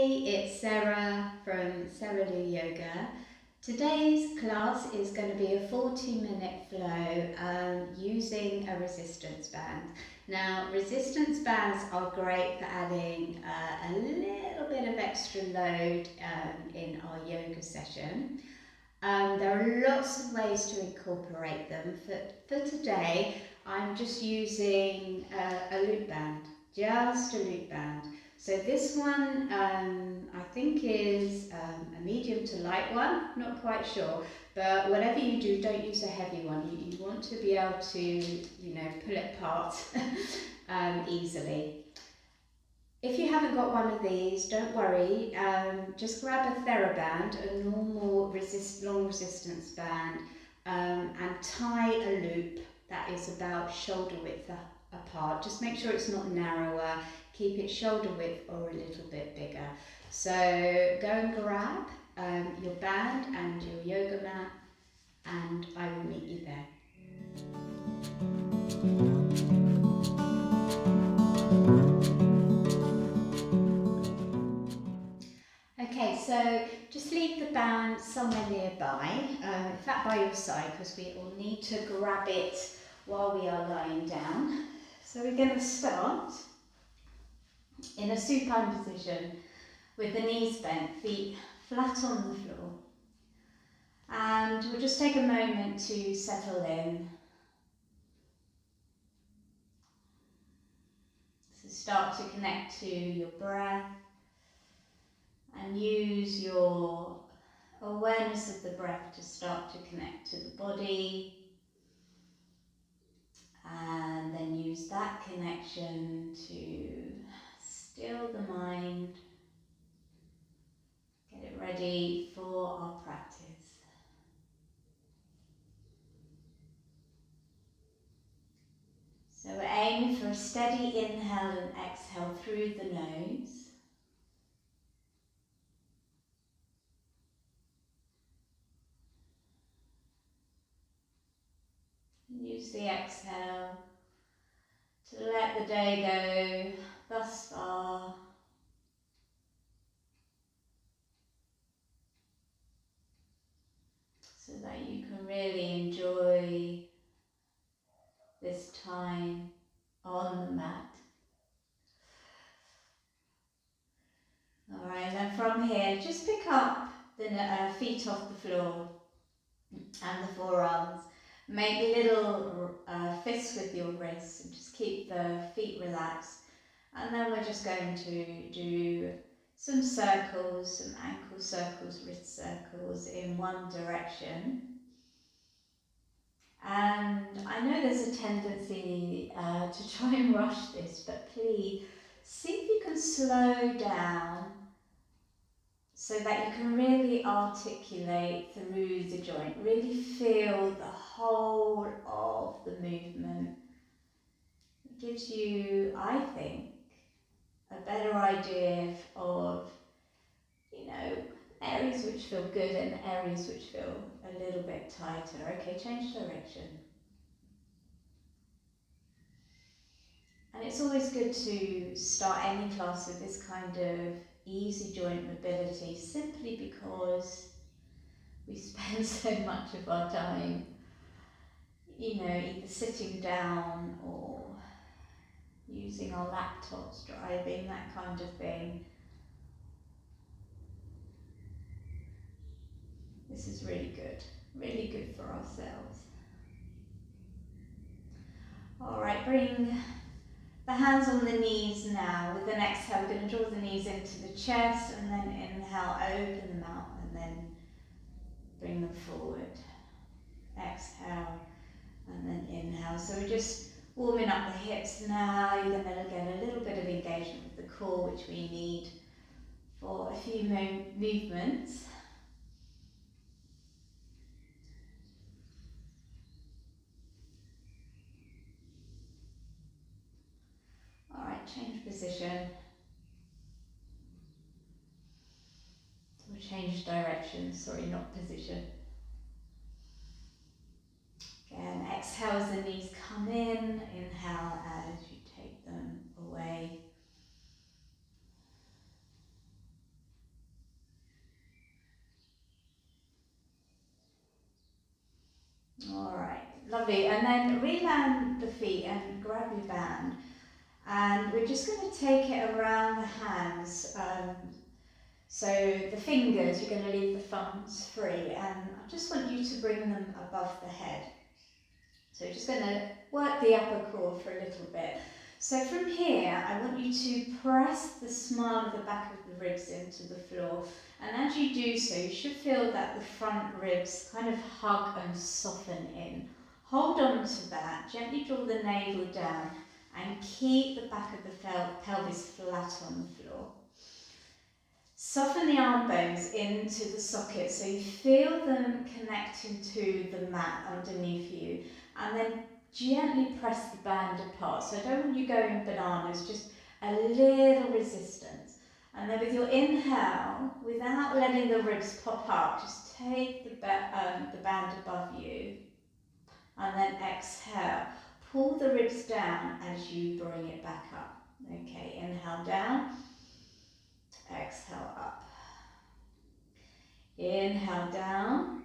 Hey, it's Sarah from Sarah Lou Yoga. Today's class is going to be a 40-minute flow using a resistance band. Now, resistance bands are great for adding a little bit of extra load in our yoga session. There are lots of ways to incorporate them. For today, I'm just using a loop band, just a loop band. So this one I think is a medium to light one, not quite sure. But whatever you do, don't use a heavy one. You want to be able to, pull it apart easily. If you haven't got one of these, don't worry, just grab a TheraBand, a normal long resistance band, and tie a loop that is about shoulder width apart. Just make sure it's not narrower, keep it shoulder width or a little bit bigger. So go and grab your band and your yoga mat, and I will meet you there. Okay, so just leave the band somewhere nearby, in fact by your side, because we will need to grab it while we are lying down. So we're going to start in a supine position with the knees bent, feet flat on the floor. And we'll just take a moment to settle in. So start to connect to your breath and use your awareness of the breath to start to connect to the body, and then use that connection to still the mind, get it ready for our practice. So we're aiming for a steady inhale and exhale through the nose. Use the exhale to let the day go thus far. So that you can really enjoy this time on the mat. Alright, and then from here, just pick up the feet off the floor and the forearms. Make little fists with your wrists and just keep the feet relaxed. And then we're just going to do some circles, some ankle circles, wrist circles in one direction. And I know there's a tendency to try and rush this, but please see if you can slow down so that you can really articulate through the joint, really feel the whole of the movement. It gives you, I think, a better idea of, areas which feel good and areas which feel a little bit tighter. Okay, change direction. And it's always good to start any class with this kind of easy joint mobility, simply because we spend so much of our time, either sitting down or using our laptops, driving, that kind of thing. This is really good for ourselves. Alright, bring the hands on the knees now. With an exhale, we're going to draw the knees into the chest, and then inhale, open them out, and then bring them forward. Exhale, and then inhale. So we're just warming up the hips now. You're going to get a little bit of engagement with the core, which we need for a few movements. Alright, change position. Or change direction, sorry, not position. Again, exhale as the knees come in, inhale as you take them away. Lovely. And then reland the feet and grab your band. And we're just going to take it around the hands. So the fingers, you're going to leave the thumbs free. And I just want you to bring them above the head. So we're just going to work the upper core for a little bit. So from here, I want you to press the smile of the back of the ribs into the floor. And as you do so, you should feel that the front ribs kind of hug and soften in. Hold on to that, gently draw the navel down and keep the back of the pelvis flat on the floor. Soften the arm bones into the socket so you feel them connecting to the mat underneath you. And then gently press the band apart. So I don't want you going bananas, just a little resistance. And then with your inhale, without letting the ribs pop up, just take the band above you. And then exhale. Pull the ribs down as you bring it back up. Okay, inhale down. Exhale up. Inhale down.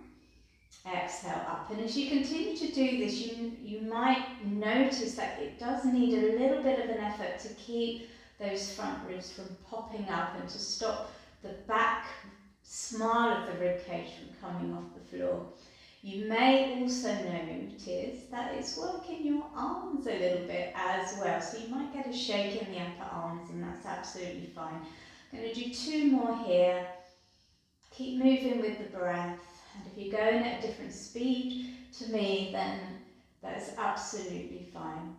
Exhale up. And as you continue to do this, you might notice that it does need a little bit of an effort to keep those front ribs from popping up and to stop the back smile of the rib cage from coming off the floor. You may also notice that it's working your arms a little bit as well. So you might get a shake in the upper arms, and that's absolutely fine. I'm going to do 2 more here. Keep moving with the breath. And if you're going at a different speed to me, then that's absolutely fine.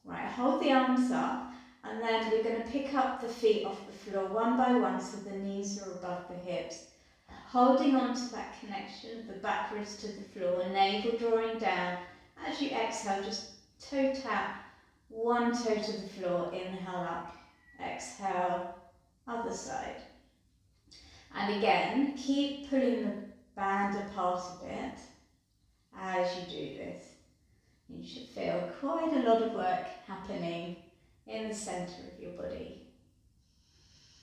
Right, hold the arms up. And then we're going to pick up the feet off the floor one by one so the knees are above the hips. Holding on to that connection of the back ribs to the floor, navel drawing down. As you exhale, just toe tap, one toe to the floor, inhale up, exhale, other side. And again, keep pulling the band apart a bit as you do this. You should feel quite a lot of work happening in the centre of your body.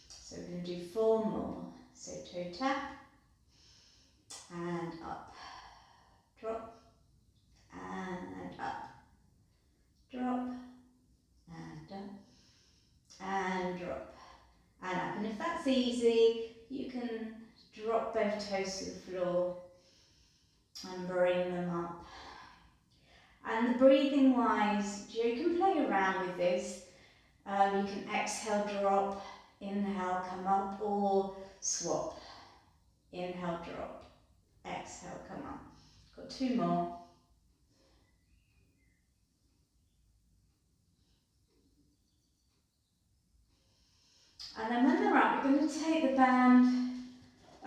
So we're going to do 4 more. So toe tap, and up, drop, and up, drop, and up, and drop, and up. And if that's easy, you can drop both toes to the floor and bring them up. And the breathing wise, you can play around with this. You can exhale, drop, inhale, come up, or swap. Inhale, drop, exhale, come up. Got 2 more. And then when they're up, we're going to take the band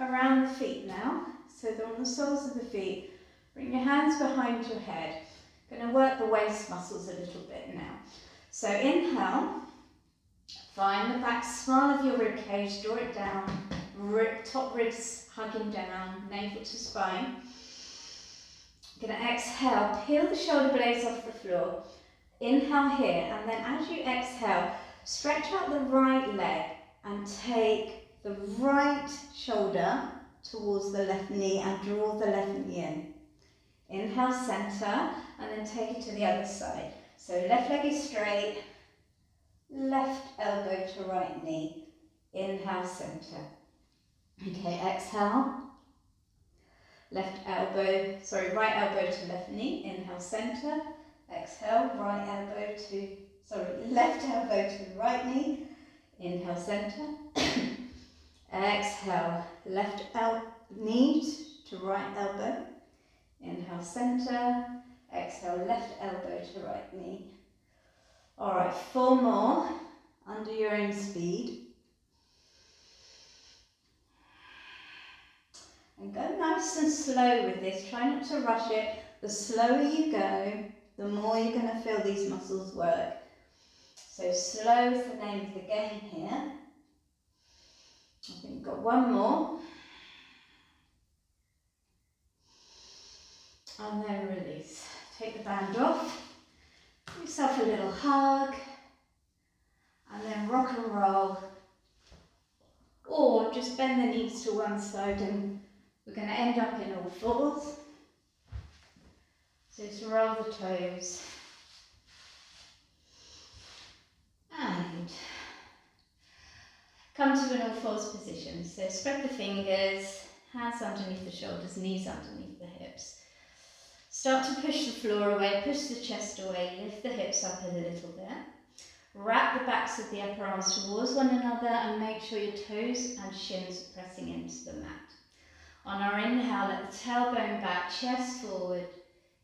around the feet now. So they're on the soles of the feet. Bring your hands behind your head. Going to work the waist muscles a little bit now. So inhale. Find the back smile of your rib cage, draw it down, top ribs hugging down, navel to spine. You're going to exhale, peel the shoulder blades off the floor. Inhale here, and then as you exhale, stretch out the right leg and take the right shoulder towards the left knee and draw the left knee in. Inhale, center, and then take it to the other side. So left leg is straight. Left elbow to right knee. Inhale, center. Okay, exhale. Right elbow to left knee. Inhale, center. Exhale, left elbow to right knee. Inhale, center. Exhale, left knee to right elbow. Inhale, center. Exhale, left elbow to right knee. All right, 4 more, under your own speed. And go nice and slow with this. Try not to rush it. The slower you go, the more you're going to feel these muscles work. So slow is the name of the game here. I think we've got 1 more. And then release. Take the band off. Give yourself a little hug, and then rock and roll, or just bend the knees to one side, and we're going to end up in all fours. So Just roll the toes. And come to an all fours position. So spread the fingers, hands underneath the shoulders, knees underneath the hips. Start to push the floor away, push the chest away, lift the hips up a little bit. Wrap the backs of the upper arms towards one another and make sure your toes and shins are pressing into the mat. On our inhale, let the tailbone back, chest forward,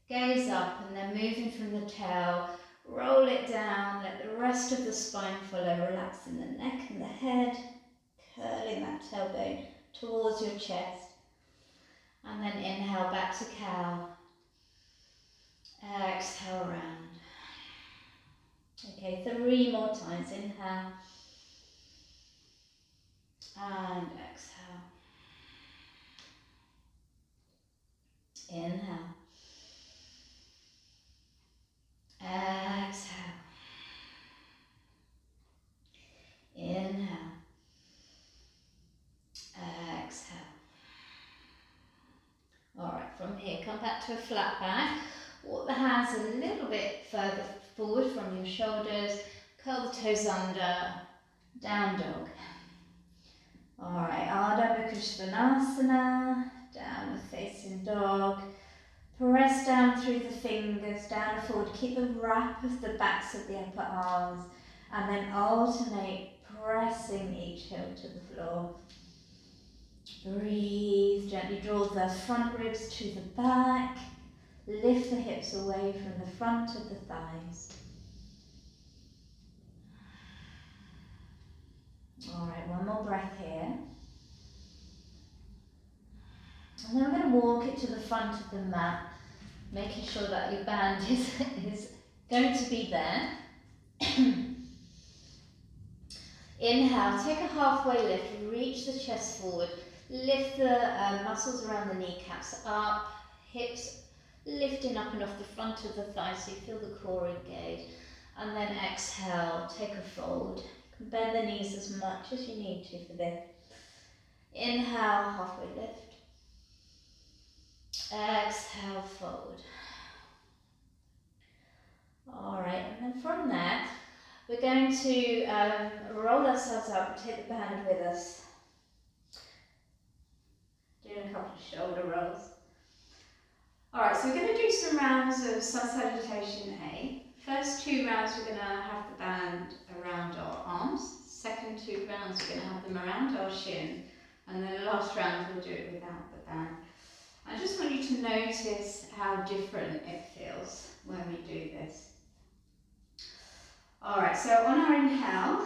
gaze up, and then moving from the tail, roll it down, let the rest of the spine follow, relaxing the neck and the head, curling that tailbone towards your chest. And then inhale back to cow. Exhale round. Okay, 3 more times. Inhale. And exhale. Inhale. Exhale. Inhale. Exhale. Alright, from here, come back to a flat back. Walk the hands a little bit further forward from your shoulders. Curl the toes under. Down dog. Alright, Ardha Svanasana. Downward facing dog. Press down through the fingers, down and forward. Keep the wrap of the backs of the upper arms. And then alternate pressing each heel to the floor. Breathe, gently draw the front ribs to the back. Lift the hips away from the front of the thighs. Alright, one more breath here. And then we're going to walk it to the front of the mat, making sure that your band is going to be there. Inhale, take a halfway lift, reach the chest forward, lift the muscles around the kneecaps up, hips lifting up and off the front of the thighs so you feel the core engage. And then exhale, take a fold. You can bend the knees as much as you need to for this. Inhale, halfway lift. Exhale, fold. Alright, and then from there, we're going to roll ourselves up and take the band with us. Doing a couple of shoulder rolls. Alright, so we're going to do some rounds of sun salutation A. First 2 rounds we're going to have the band around our arms. Second 2 rounds we're going to have them around our shin. And then the last round we'll do it without the band. I just want you to notice how different it feels when we do this. Alright, so on our inhale,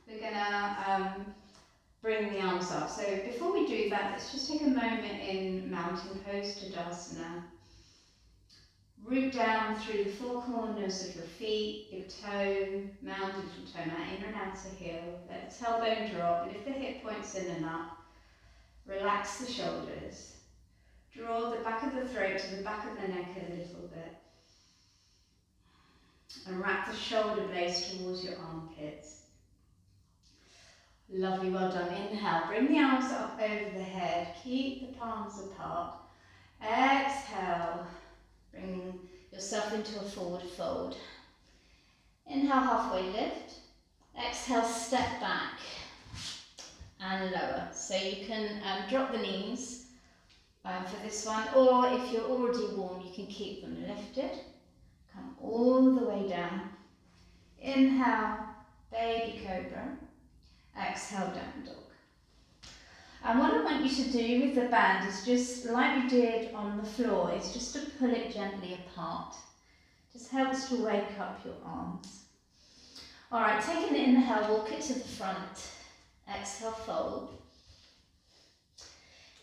we're going to bring the arms up. So before we do that, let's just take a moment in mountain pose, Tadasana. Root down through the 4 corners of your feet, your toe, mound little toe mat, inner and outer heel. Let the tailbone drop, lift the hip points in and up. Relax the shoulders. Draw the back of the throat to the back of the neck a little bit. And wrap the shoulder blades towards your armpits. Lovely, well done. Inhale, bring the arms up over the head. Keep the palms apart. Exhale, bring yourself into a forward fold. Inhale, halfway lift. Exhale, step back and lower. So you can drop the knees for this one, or if you're already warm, you can keep them lifted. Come all the way down. Inhale, baby cobra. Exhale, down dog. And what I want you to do with the band is just like we did on the floor, is just to pull it gently apart. Just helps to wake up your arms. Alright, take an inhale, walk it to the front. Exhale, fold.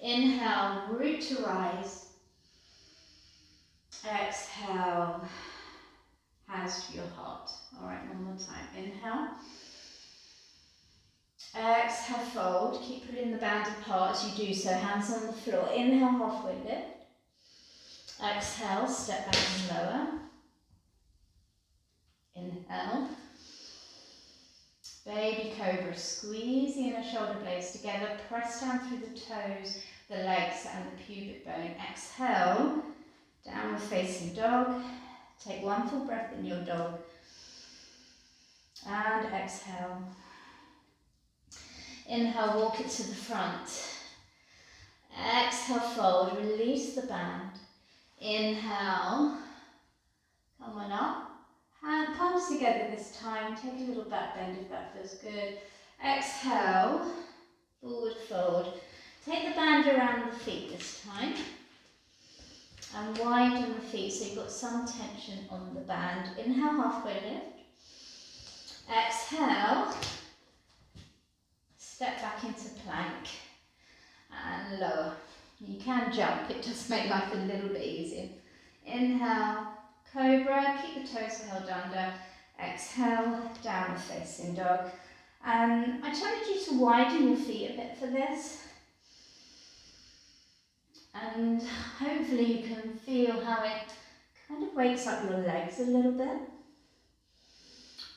Inhale, root to rise. Exhale, hands to your heart. Alright, one more time. Inhale. Exhale, fold. Keep pulling the band apart as you do so. Hands on the floor. Inhale, halfway lift. Exhale, step back and lower. Inhale. Baby cobra. Squeeze the inner shoulder blades together. Press down through the toes, the legs and the pubic bone. Exhale. Downward facing dog. Take one full breath in your dog. And exhale. Inhale, walk it to the front. Exhale, fold, release the band. Inhale, come on up. Hand palms together this time. Take a little back bend if that feels good. Exhale, forward fold. Take the band around the feet this time. And widen the feet so you've got some tension on the band. Inhale, halfway lift. Exhale, step back into plank. And lower. You can jump, it does make life a little bit easier. Inhale, cobra, keep the toes held under. Exhale, downward facing dog. I challenge you to widen your feet a bit for this. And hopefully you can feel how it kind of wakes up your legs a little bit.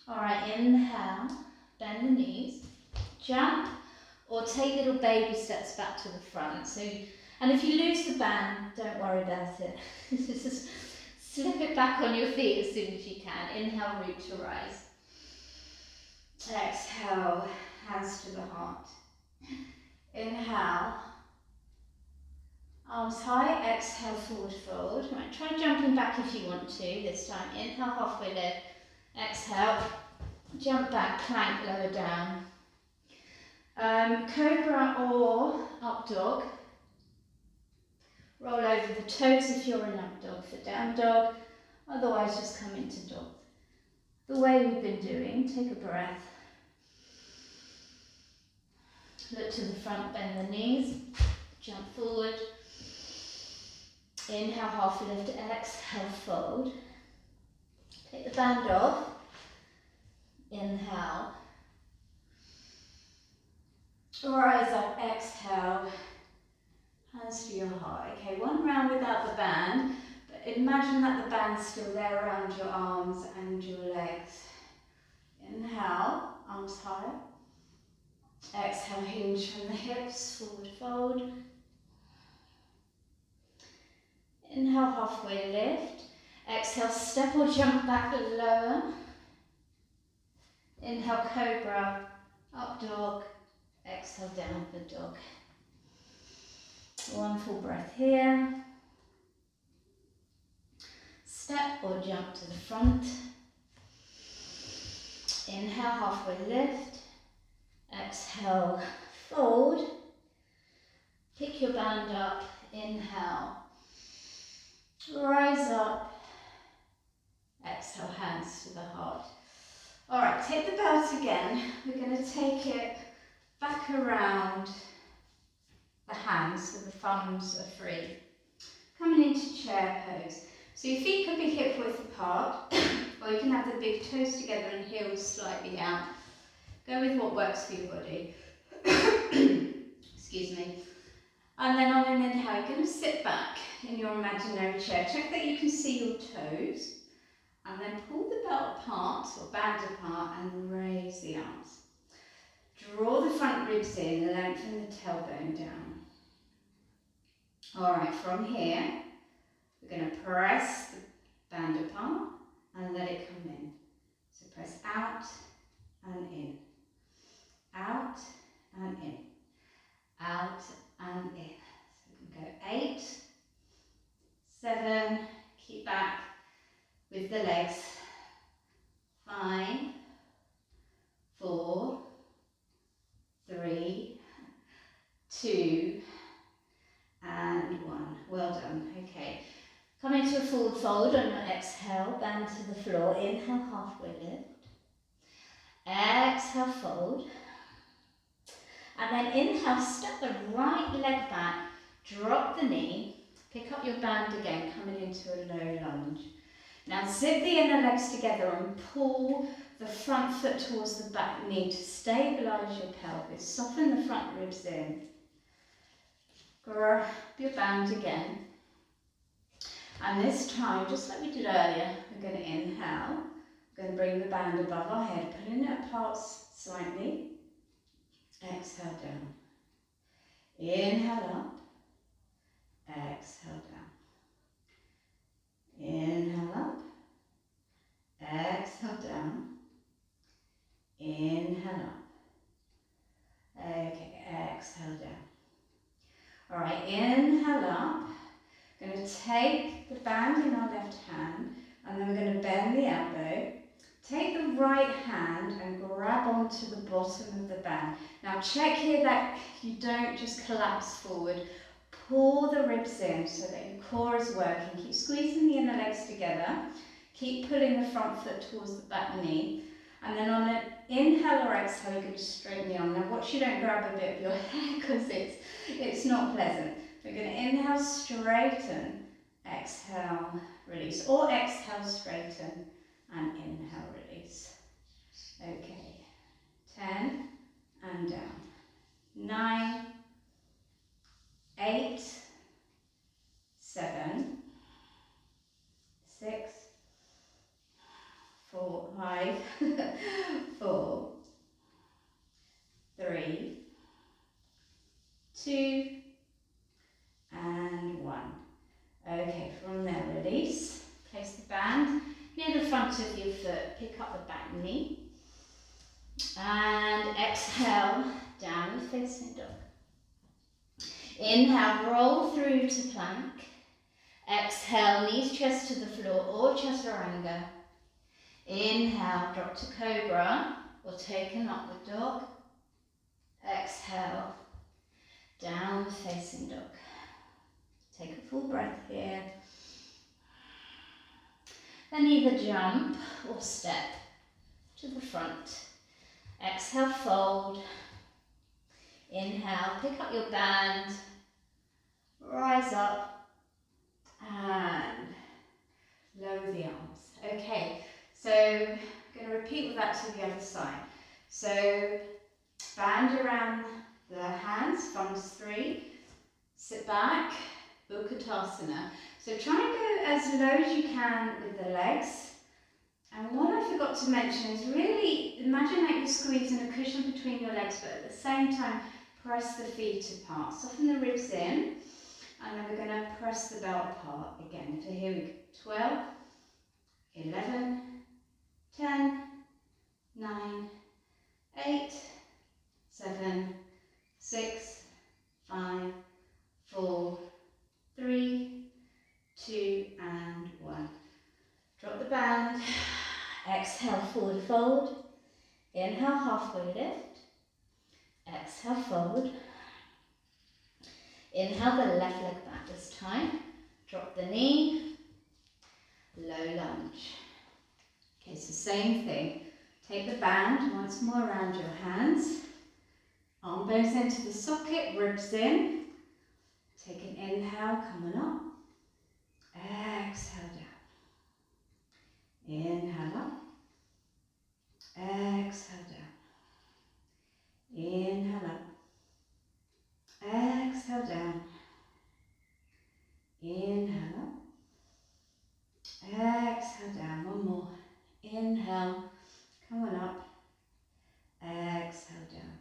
Alright, inhale, bend the knees, jump, or take little baby steps back to the front. And if you lose the band, don't worry about it. Just slip it back on your feet as soon as you can. Inhale, root to rise. Exhale, hands to the heart. Inhale, arms high, exhale, forward fold. Right, try jumping back if you want to this time. Inhale, halfway lift. Exhale, jump back, plank, lower down. Cobra or up dog. Roll over the toes if you're in up dog for down dog. Otherwise, just come into dog. The way we've been doing, take a breath. Look to the front, bend the knees. Jump forward. Inhale, half lift, exhale, fold. Take the band off. Inhale. Rise up, exhale. Hands to your heart. Okay, one round without the band, but imagine that the band's still there around your arms and your legs. Inhale, arms high. Exhale, hinge from the hips, forward fold. Inhale, halfway lift. Exhale, step or jump back lower. Inhale, cobra, up dog. Exhale, down for dog. One full breath here. Step or jump to the front. Inhale, halfway lift. Exhale, fold. Pick your band up. Inhale. Rise up. Exhale, hands to the heart. Alright, take the belt again. We're going to take it back around the hands so the thumbs are free. Coming into chair pose. So your feet could be hip width apart, or you can have the big toes together and heels slightly out. Go with what works for your body. Excuse me. And then on an inhale, you're going to sit back in your imaginary chair. Check that you can see your toes. And then pull the belt apart, or band apart, and raise the arms. Draw the front ribs in, lengthen the tailbone down. Alright, from here, we're going to press the band apart and let it come in. So press out and in. Out and in. Out and in. So we can go 8, 7, keep back with the legs. 5, 4, 3, 2, and 1. Well done. Okay. Come into a forward fold on your exhale, band to the floor. Inhale, halfway lift. Exhale, fold. And then inhale, step the right leg back, drop the knee, pick up your band again, coming into a low lunge. Now zip the inner legs together and pull the front foot towards the back knee to stabilise your pelvis. Soften the front ribs in. Grab your band again. And this time, just like we did earlier, we're going to inhale. We're going to bring the band above our head, pulling it apart slightly. Exhale down. Inhale up. Exhale down. Alright, inhale up. Going to take the band in our left hand and then we're going to bend the elbow. Take the right hand and grab onto the bottom of the band. Now check here that you don't just collapse forward. Pull the ribs in so that your core is working. Keep squeezing the inner legs together. Keep pulling the front foot towards the back knee. And then on an inhale or exhale, you're going to straighten the arm. Now watch you don't grab a bit of your hair because it's not pleasant. We're going to inhale, straighten, exhale, release. Or exhale, straighten, and inhale, release. Okay, 10 and down. 9, 8, 7, 6, 4, 5, 4, 3, 2, and 1. Okay, from there, release. Place the band near the front of your foot. Pick up the back knee. And exhale, downward facing dog. Inhale, roll through to plank. Exhale, knees chest to the floor or chaturanga. Inhale, drop to cobra or take an upward dog. Exhale, downward facing dog. Take a full breath here. Then either jump or step to the front. Exhale, fold. Inhale, pick up your band. Rise up and lower the arms. Okay, so I'm going to repeat with that to the other side. So band around the hands, thumbs 3. Sit back, Utkatasana. So try and go as low as you can with the legs. And what I forgot to mention is really imagine that you're squeezing a cushion between your legs, but at the same time press the feet apart. Soften the ribs in, and then we're going to press the belt apart again. So here we go. 12, 11, 10, 9, 8, 7, 6, 5, 4, 3, 2, and 1. Drop the band. Exhale, forward fold. Inhale, halfway lift. Exhale, fold. Inhale the left leg back this time. Drop the knee. Low lunge. Okay, so same thing. Take the band once more around your hands. Arm bones into the socket, ribs in. Take an inhale, coming up. Exhale down. Inhale up. Exhale down. Inhale up. Exhale down. Inhale up. Exhale down. One more. Inhale. Coming up. Exhale down.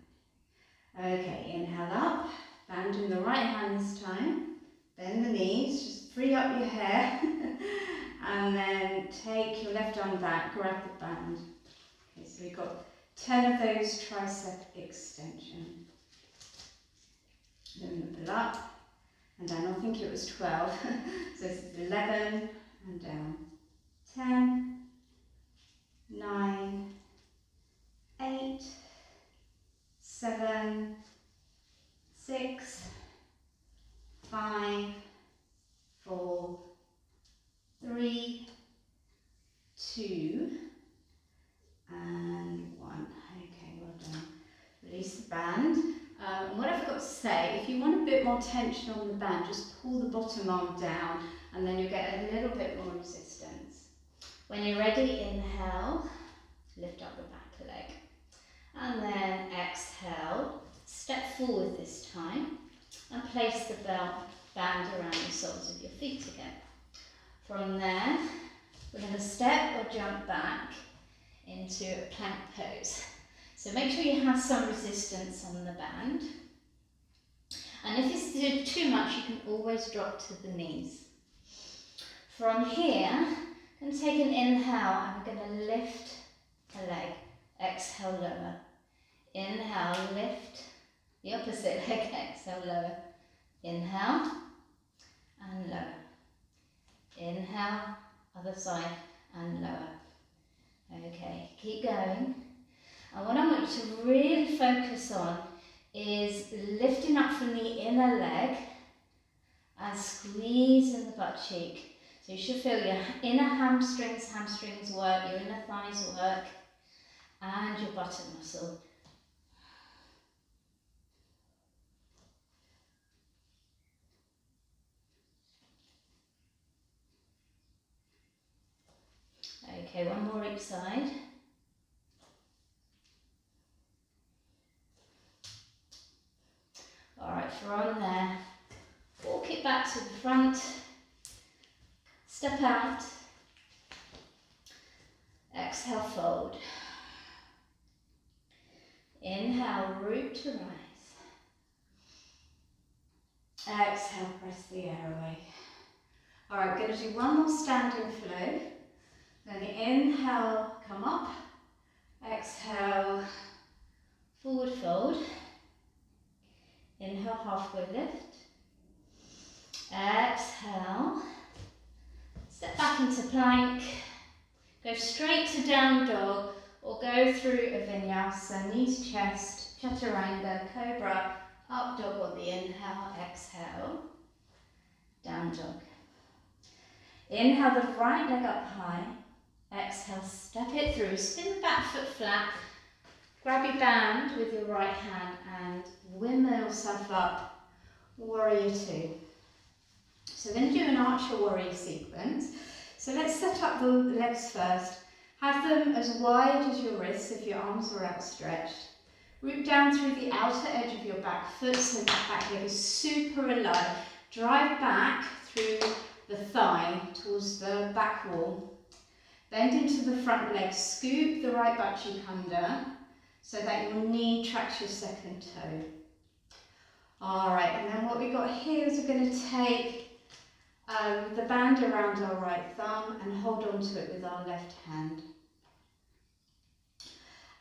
Okay, inhale up. Band in the right hand this time. Bend the knees. Just free up your hair. And then take your left arm back. Grab the band. Okay, so we've got 10 of those tricep extension. Then we pull up and down. I think it was 12. So this is 11 and down. 10, 9, 8, 7, 6, 5, 4, 3, 2, and 1. Okay, well done. Release the band. And what I forgot to say, if you want a bit more tension on the band, just pull the bottom arm down and then you'll get a little bit more resistance. When you're ready, inhale, lift up the back leg. And then exhale, step forward this time and place the band around the soles of your feet again. From there, we're going to step or jump back into a plank pose. So make sure you have some resistance on the band. And if it's too much, you can always drop to the knees. From here, I'm going to take an inhale and we're going to lift a leg. Exhale, lower. Inhale, lift. The opposite leg, exhale, lower. Inhale and lower. Inhale, other side and lower. Okay, keep going. And what I want you to really focus on is lifting up from the inner leg and squeezing the butt cheek. So you should feel your inner hamstrings work, your inner thighs work, and your buttock muscle. Okay, one more each side. Alright, from there, walk it back to the front, step out, exhale, fold. Inhale, root to rise. Exhale, press the air away. Alright, we're going to do one more standing flow. Then inhale, come up. Exhale, forward fold. Inhale, halfway lift. Exhale. Step back into plank. Go straight to down dog or go through a vinyasa, knees, chest, chaturanga, cobra, up dog on the inhale, exhale, down dog. Inhale the right leg up high. Exhale, step it through, spin the back foot flat, grab your band with your right hand and windmill yourself up, warrior two. So we're going to do an archer warrior sequence. So let's set up the legs first. Have them as wide as your wrists if your arms are outstretched. Root down through the outer edge of your back foot so that back leg is super alive. Drive back through the thigh towards the back wall. Bend into the front leg, scoop the right butt cheek under so that your knee tracks your second toe. Alright, and then what we've got here is we're going to take the band around our right thumb and hold on to it with our left hand.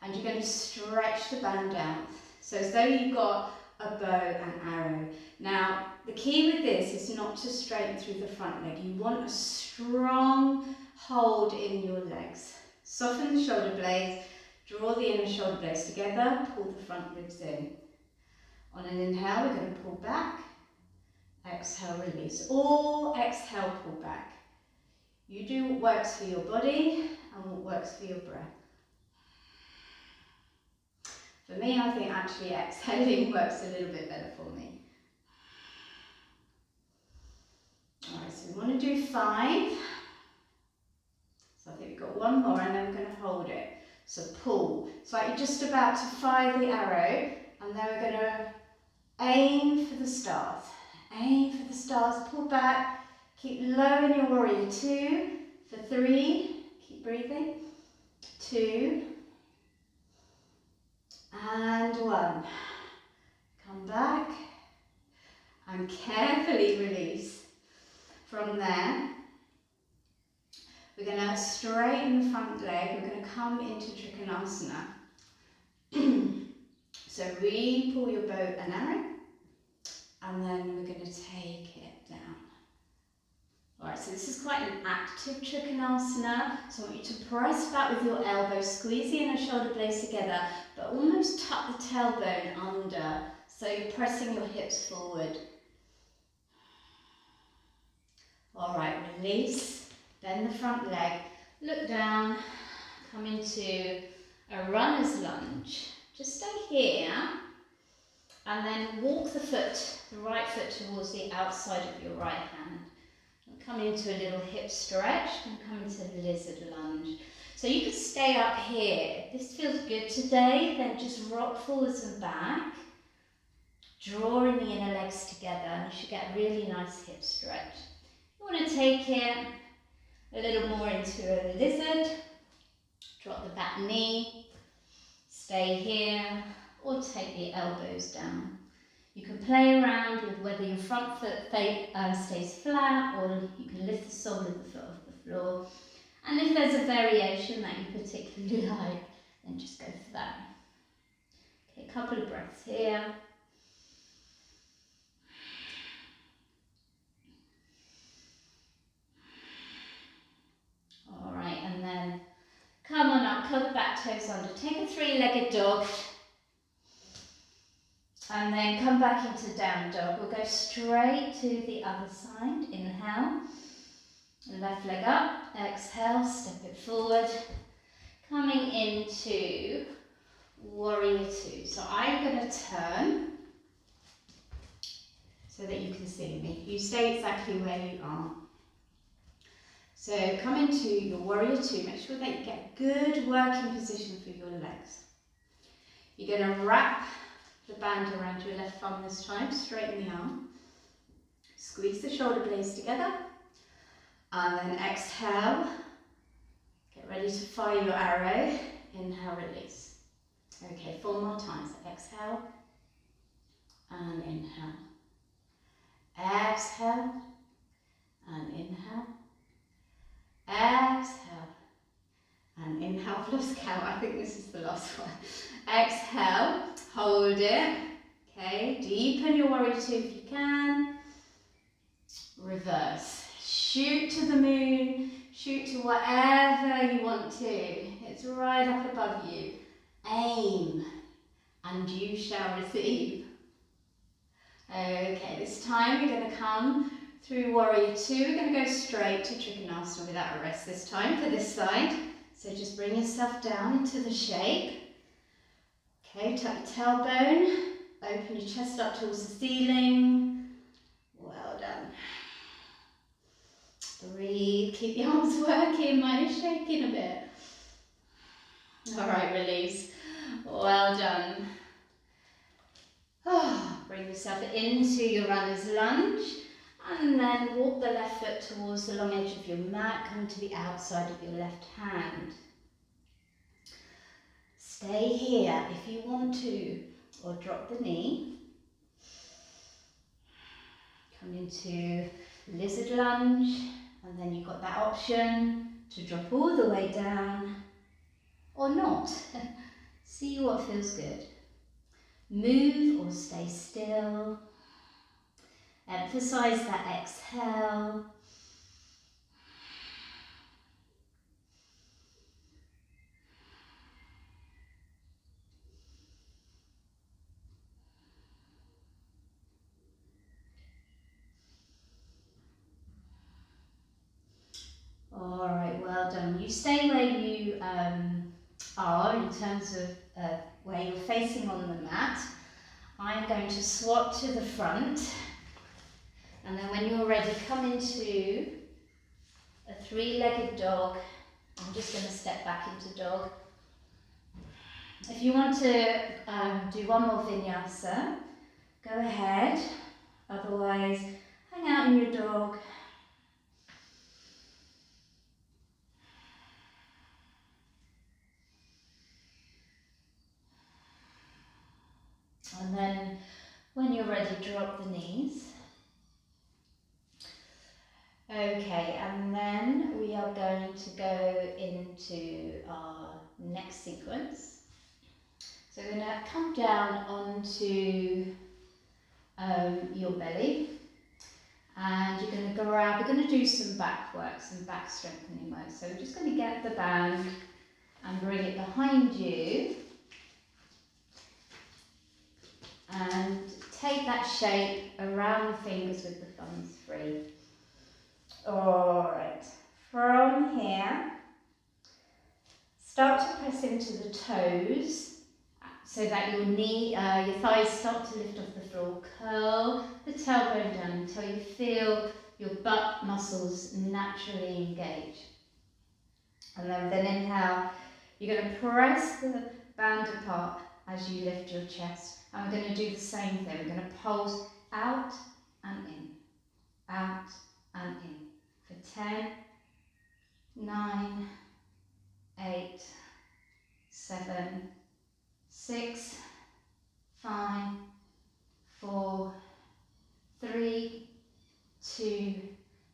And you're going to stretch the band out, so as though you've got a bow and arrow. Now, the key with this is not to straighten through the front leg. You want a strong hold in your legs. Soften the shoulder blades, draw the inner shoulder blades together, pull the front ribs in. On an inhale, we're going to pull back. Exhale, release. Or exhale, pull back. You do what works for your body and what works for your breath. For me, I think actually exhaling works a little bit better for me. Alright, so we want to do 5. So I think we've got one more and then we're going to hold it. So pull. It's like you're just about to fire the arrow and then we're going to aim for the stars. Aim for the stars, pull back, keep low in your warrior 2, for 3, keep breathing, 2, and 1. Come back and carefully release. From there, we're going to straighten the front leg, we're going to come into Trikonasana. So really pull your bow and arrow. And then we're going to take it down. Alright, so this is quite an active Trikonasana. So I want you to press back with your elbows, squeeze the inner shoulder blades together, but almost tuck the tailbone under. So you're pressing your hips forward. Alright, release, bend the front leg, look down, come into a runner's lunge. Just stay here. And then walk the right foot towards the outside of your right hand. And come into a little hip stretch and come into lizard lunge. So you could stay up here. If this feels good today, then just rock forwards and back. Drawing the inner legs together and you should get a really nice hip stretch. You want to take it a little more into a lizard. Drop the back knee. Stay here. Or take the elbows down. You can play around with whether your front foot stays flat or you can lift the sole of the foot off the floor. And if there's a variation that you particularly like, then just go for that. Okay, a couple of breaths here. toes under. Take a three-legged dog. And then come back into down dog. We'll go straight to the other side. Inhale. Left leg up. Exhale. Step it forward. Coming into warrior two. So I'm going to turn so that you can see me. You stay exactly where you are. So come into your warrior two. Make sure that you get a good working position for your legs. You're going to wrap the band around your left thumb this time, straighten the arm. Squeeze the shoulder blades together. And then exhale. Get ready to fire your arrow. Inhale, release. Okay, 4 more times. Exhale. And inhale. Exhale. And inhale. Exhale. And inhale, plus count. I think this is the last one. Exhale. Hold it. Okay, deepen your warrior two if you can. Reverse. Shoot to the moon. Shoot to whatever you want to. It's right up above you. Aim. And you shall receive. Okay, this time we're going to come through warrior two. We're going to go straight to Trikonasana without a rest this time for this side. So just bring yourself down into the shape. Okay, tuck your tailbone, open your chest up towards the ceiling. Well done. Breathe, keep your arms working, mine is shaking a bit. Alright, release. Well done. Oh, bring yourself into your runner's lunge and then walk the left foot towards the long edge of your mat, come to the outside of your left hand. Stay here if you want to, or drop the knee. Come into lizard lunge, and then you've got that option to drop all the way down, or not. See what feels good. Move or stay still. Emphasize that exhale. All right, well done. You stay where you are in terms of where you're facing on the mat. I'm going to swap to the front, and then when you're ready, come into a three-legged dog. I'm just going to step back into dog. If you want to do one more vinyasa, go ahead. Otherwise, hang out in your dog. And then when you're ready, drop the knees. Okay, and then we are going to go into our next sequence. So we're going to come down onto your belly, and you're going to grab, we're going to do some back work, some back strengthening work. So we're just going to get the band and bring it behind you. And take that shape around the fingers with the thumbs free. Alright, from here, start to press into the toes so that your your thighs start to lift off the floor. Curl the tailbone down until you feel your butt muscles naturally engage. And then with an inhale, you're going to press the band apart as you lift your chest. And we're going to do the same thing. We're going to pulse out and in, out and in. For 10, 9, 8, 7, 6, 5, 4, 3, 2,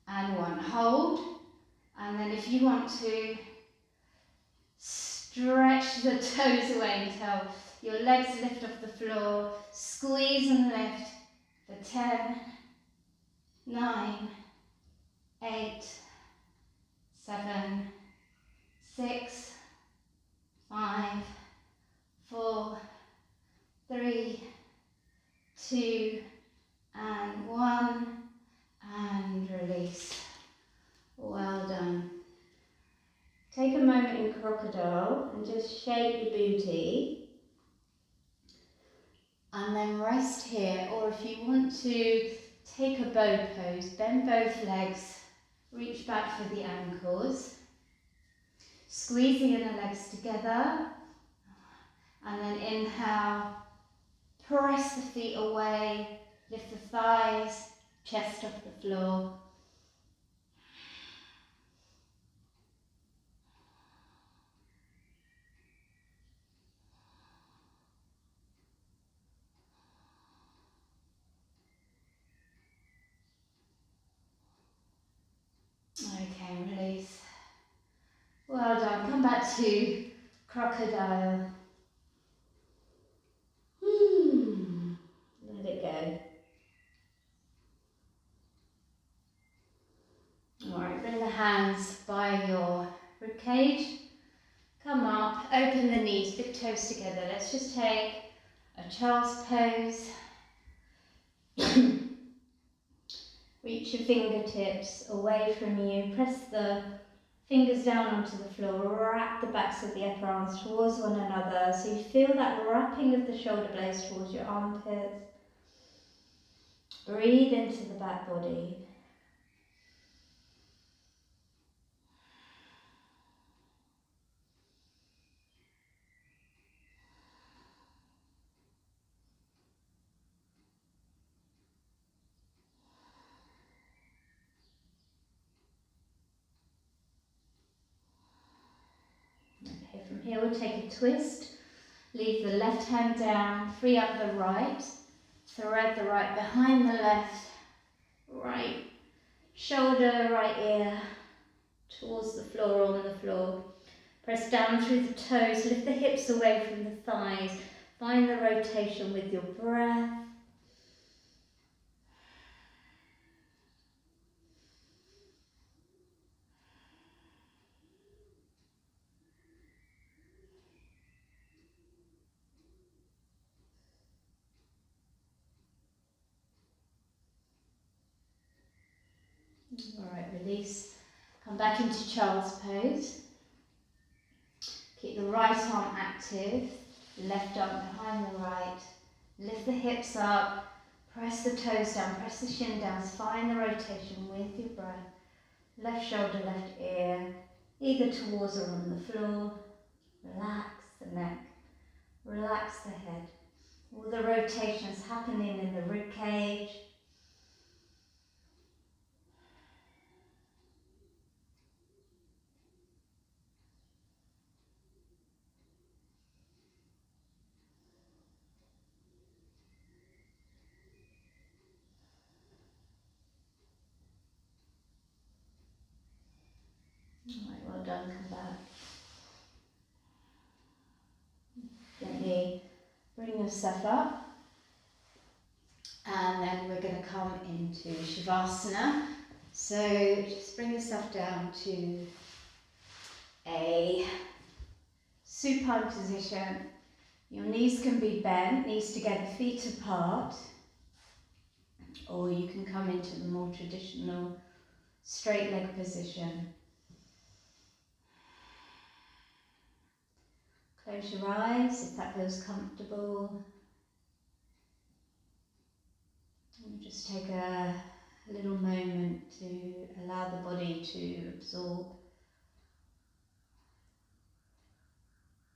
and 1. Hold. And then if you want to, stretch the toes away until your legs lift off the floor. Squeeze and lift for 10, 9, 8, 7, 6, 5, 4, 3, 2, and 1, and release. Well done. Take a moment in crocodile and just shake the booty. And then rest here, or if you want to take a bow pose, bend both legs, reach back for the ankles, squeeze the inner legs together, and then inhale, press the feet away, lift the thighs, chest off the floor. Okay, release. Well done. Come back to crocodile. Let it go. Alright, bring the hands by your ribcage. Come up, open the knees, big toes together. Let's just take a child's pose. Reach your fingertips away from you. Press the fingers down onto the floor. Wrap the backs of the upper arms towards one another. So you feel that wrapping of the shoulder blades towards your armpits. Breathe into the back body. Okay, from here we'll take a twist. Leave the left hand down, free up the right. Thread the right behind the left. Right shoulder, right ear towards the floor, on the floor. Press down through the toes, lift the hips away from the thighs. Find the rotation with your breath. Alright, release. Come back into child's pose. Keep the right arm active, left arm behind the right. Lift the hips up, press the toes down, press the shin down. Find the rotation with your breath. Left shoulder, left ear, either towards or on the floor. Relax the neck, relax the head. All the rotations happening in the rib cage. Alright, well done, come back. Gently bring yourself up. And then we're going to come into Shavasana. So just bring yourself down to a supine position. Your knees can be bent, knees together, feet apart. Or you can come into the more traditional straight leg position. Close your eyes if that feels comfortable. And just take a little moment to allow the body to absorb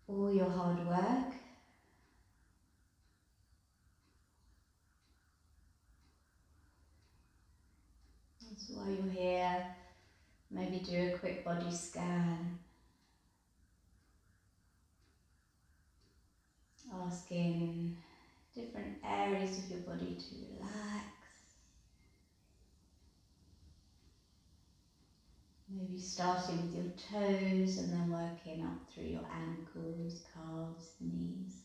all your hard work. So while you're here, maybe do a quick body scan. Asking different areas of your body to relax. Maybe starting with your toes and then working up through your ankles, calves, knees.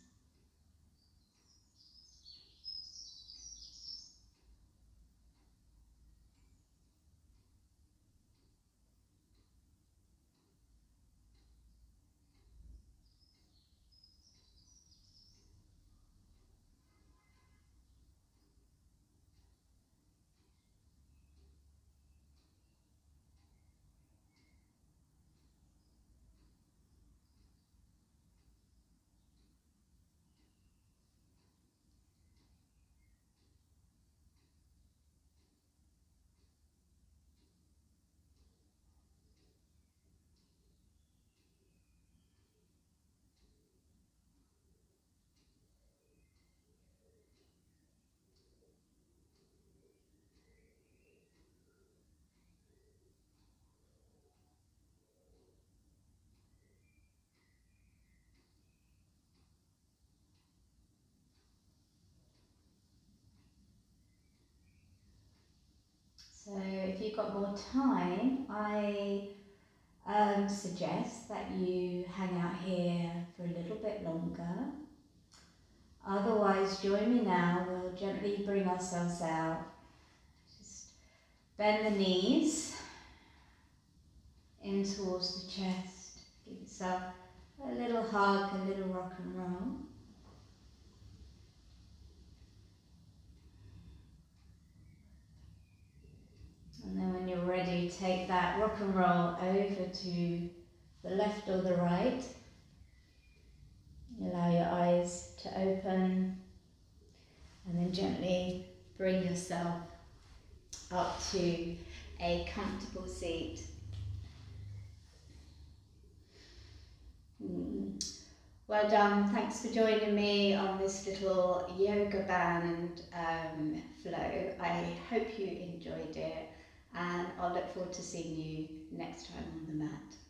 you've got more time, I suggest that you hang out here for a little bit longer. Otherwise, join me now. We'll gently bring ourselves out. Just bend the knees in towards the chest. Give yourself a little hug, a little rock and roll. And then when you're ready, take that rock and roll over to the left or the right. Allow your eyes to open and then gently bring yourself up to a comfortable seat. Well done. Thanks for joining me on this little yoga band flow. I hope you enjoyed it, and I'll look forward to seeing you next time on the mat.